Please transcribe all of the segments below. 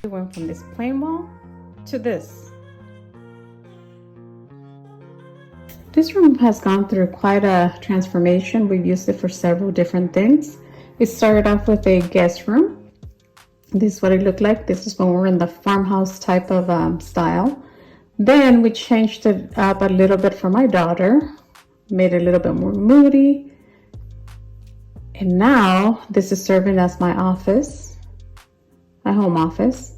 We went from this plain wall to this. This room has gone through quite a transformation. We've used it for several different things. It started off with a guest room. This is what it looked like. This is when we were in the farmhouse type of style. Then we changed it up a little bit for my daughter, made it a little bit more moody. And now this is serving as my office, my home office.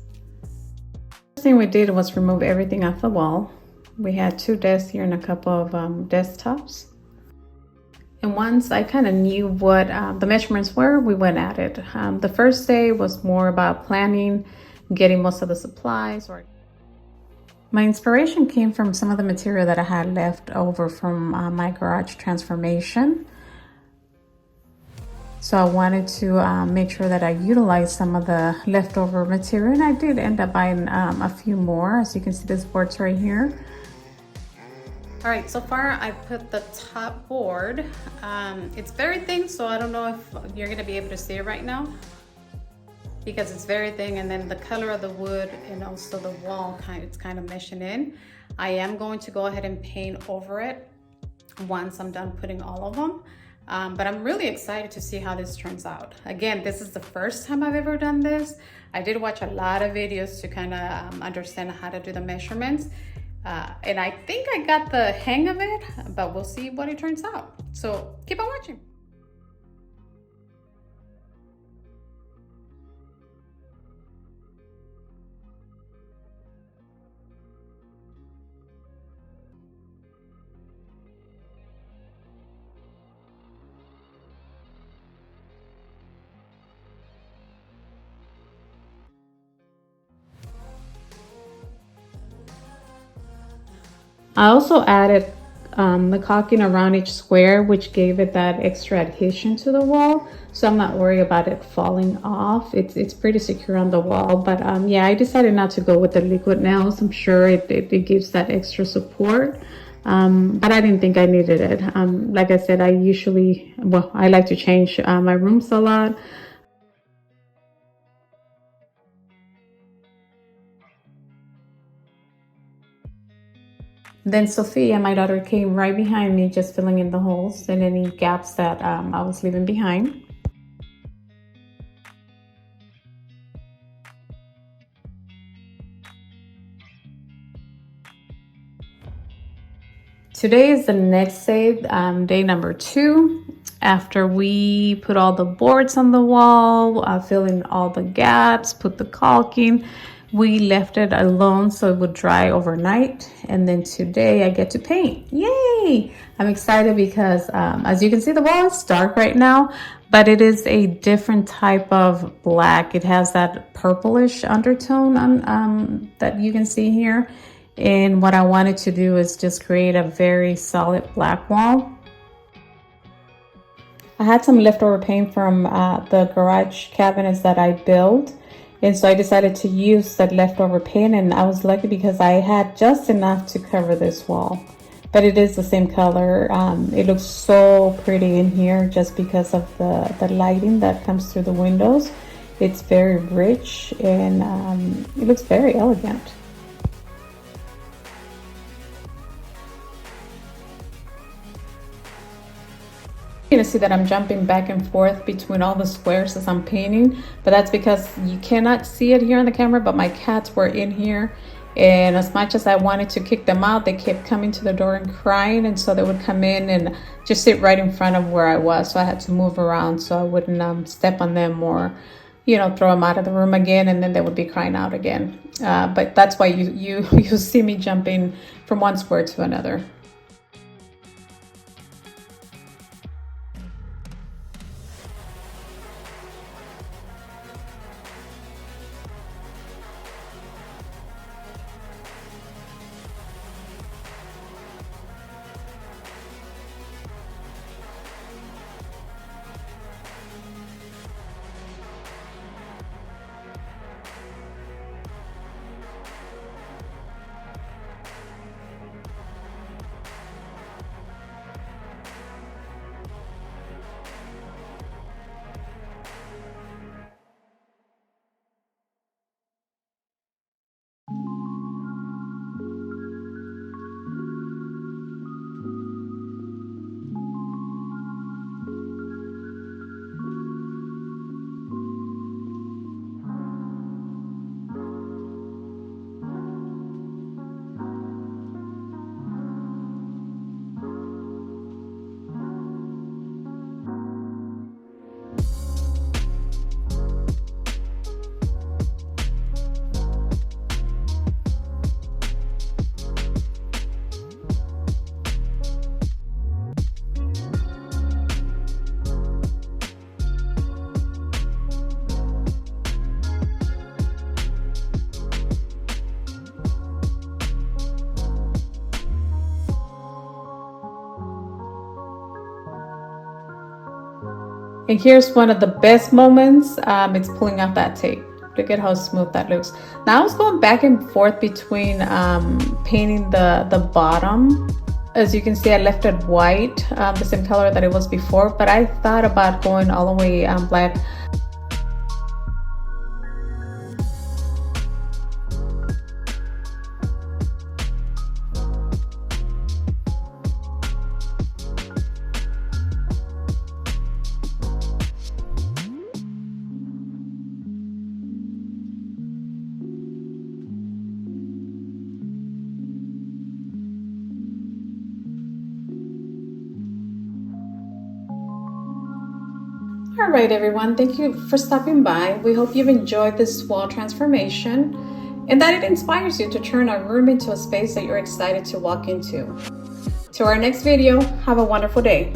First thing we did was remove everything off the wall. We had 2 desks here and a couple of desktops. And once I kind of knew what the measurements were, we went at it. The first day was more about planning, getting most of the supplies. My inspiration came from some of the material that I had left over from my garage transformation. So I wanted to make sure that I utilized some of the leftover material, and I did end up buying a few more. As you can see, this board's right here. All right, so far I put the top board. It's very thin, so I don't know if you're gonna be able to see it right now because it's very thin, and then the color of the wood and also the wall it's kind of meshing in. I am going to go ahead and paint over it once I'm done putting all of them. But I'm really excited to see how this turns out. Again, this is the first time I've ever done this. I did watch a lot of videos to kind of understand how to do the measurements. And I think I got the hang of it, but we'll see what it turns out. So keep on watching. I also added the caulking around each square, which gave it that extra adhesion to the wall. So I'm not worried about it falling off. It's pretty secure on the wall. But yeah, I decided not to go with the liquid nails. I'm sure it gives that extra support. But I didn't think I needed it. Like I said, I like to change my rooms a lot. Then Sophia, my daughter, came right behind me, just filling in the holes and any gaps that I was leaving behind. Today is the next day, day number 2. After we put all the boards on the wall, fill in all the gaps, put the caulking. We left it alone so it would dry overnight, and then today I get to paint. Yay! I'm excited because as you can see, the wall is dark right now, but it is a different type of black. It has that purplish undertone on, that you can see here. And what I wanted to do is just create a very solid black wall. I had some leftover paint from the garage cabinets that I built. And so I decided to use that leftover paint, and I was lucky because I had just enough to cover this wall. But it is the same color. It looks so pretty in here just because of the lighting that comes through the windows. It's very rich, and it looks very elegant. You're gonna see that I'm jumping back and forth between all the squares as I'm painting, but that's because you cannot see it here on the camera, but my cats were in here, and as much as I wanted to kick them out, they kept coming to the door and crying, and so they would come in and just sit right in front of where I was, so I had to move around so I wouldn't step on them or throw them out of the room again, and then they would be crying out again. But that's why you see me jumping from one square to another. And here's one of the best moments. It's pulling out that tape. Look at how smooth that looks. Now I was going back and forth between painting the bottom. As you can see, I left it white, the same color that it was before, but I thought about going all the way black. All right, everyone, thank you for stopping by. We hope you've enjoyed this wall transformation and that it inspires you to turn a room into a space that you're excited to walk into. To our next video, have a wonderful day.